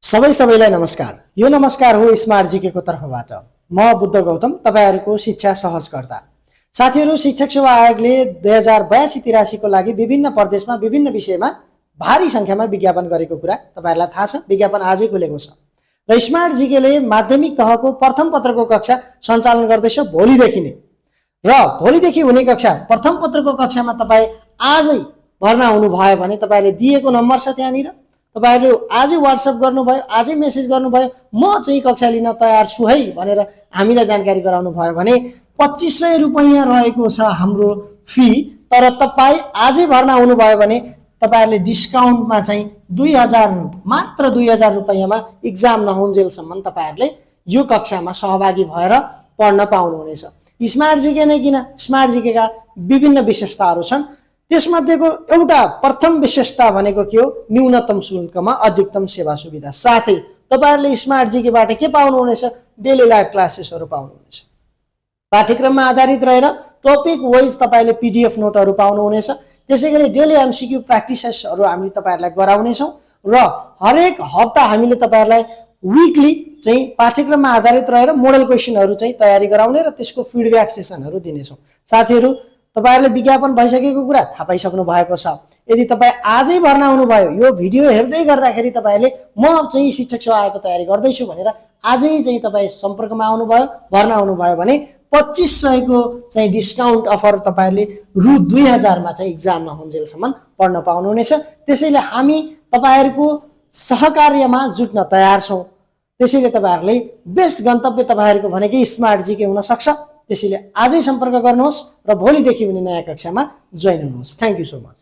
सबैलाई नमस्कार। यो नमस्कार हो स्मार्ट जीके को तर्फबाट। म बुद्ध गौतम, तपाईहरुको शिक्षा सहजकर्ता। साथीहरु, शिक्षक सेवा आयोगले 2082-83 को लागि विभिन्न प्रदेशमा विभिन्न विषयमा भारी संख्यामा विज्ञापन गरेको कुरा तपाईहरुलाई थाहा छ। विज्ञापन आजै खुलेको छ र स्मार्ट जीकेले माध्यमिक तहको प्रथम पत्रको कक्षा सञ्चालन गर्दैछ भोलिदेखि नै। र भोलिदेखि हुने कक्षा प्रथम पत्रको कक्षामा तपाई आजै भर्ना हुनुभयो भने तपाईले दिएको नम्बर छ त्यहाँनिर, तपाईहरुले आजै व्हाट्सएप गर्नुभयो, आजै मेसेज गर्नुभयो, म चाहिँ कक्षा लिन तयार छु है भनेर हामीलाई जानकारी गराउनु भयो भने 2500 रुपैयाँ रहेको छ हाम्रो फी। तर तपाई आजै भर्ना हुनुभयो भने तपाईहरुले डिस्काउन्टमा चाहिँ 2000 मात्र 2000 रुपैयाँमा एक्जाम नहुन्जेलसम्म तपाईहरुले यो कक्षामा सहभागी भएर पढ्न पाउनुहुनेछ। स्मार्ट जीके नै किन, स्मार्ट जीकेका विभिन्न विशेषताहरू छन्। त्यसमध्येको एउटा प्रथम विशेषता भनेको के हो? न्यूनतम शुल्कमा अधिकतम सेवा सुविधा। साथै तपाईहरुले स्मार्ट जीकेबाट के पाउनुहुनेछ? डेली लाइभ क्लासेसहरु पाउनुहुनेछ। पाठ्यक्रममा आधारित रहेर टपिक वाइज तपाईले पीडीएफ नोटहरु पाउनुहुनेछ। त्यसैगरी डेली एमसीक्यू प्र्याक्टिसेसहरु हामीले तपाईहरुलाई गराउने छौं र हरेक हप्ता हामीले तपाईहरुलाई वीकली चाहिँ पाठ्यक्रममा आधारित रहेर मोडल क्वेशनहरु चाहिँ तयारी गराउने र त्यसको फिडब्याक सेसनहरु दिने छौं। साथीहरु, तपाईहरुले विज्ञापन भइसकेको कुरा थाहा पाइसक्नु भएको छ। यदि तपाई आजै भर्ना हुनुभयो, यो भिडियो हेर्दै गर्दाखेरि तपाईले म चाहिँ शिक्षक सेवा आयोगको तयारी गर्दै छु भनेर आजै चाहिँ तपाई सम्पर्कमा आउनुभयो, भर्ना हुनुभयो भने 2500 को चाहिँ डिस्काउन्ट अफर तपाईहरुले रु 2000 मा चाहिँ एक्जाम नहुन्जेलसम्म पढ्न पाउनुहुनेछ। त्यसैले हामी तपाईहरुको सहकार्यमा जुट्न तयार छौं। त्यसैले तपाईहरुले बेस्ट गन्तव्य तपाईहरुको भनेकै स्मार्ट जीके हुन सक्छ। त्यसैले आजै सम्पर्क गर्नुहोस् र भोलिदेखि हुने नयाँ कक्षामा जोइन हुनुहोस्। Thank you so much.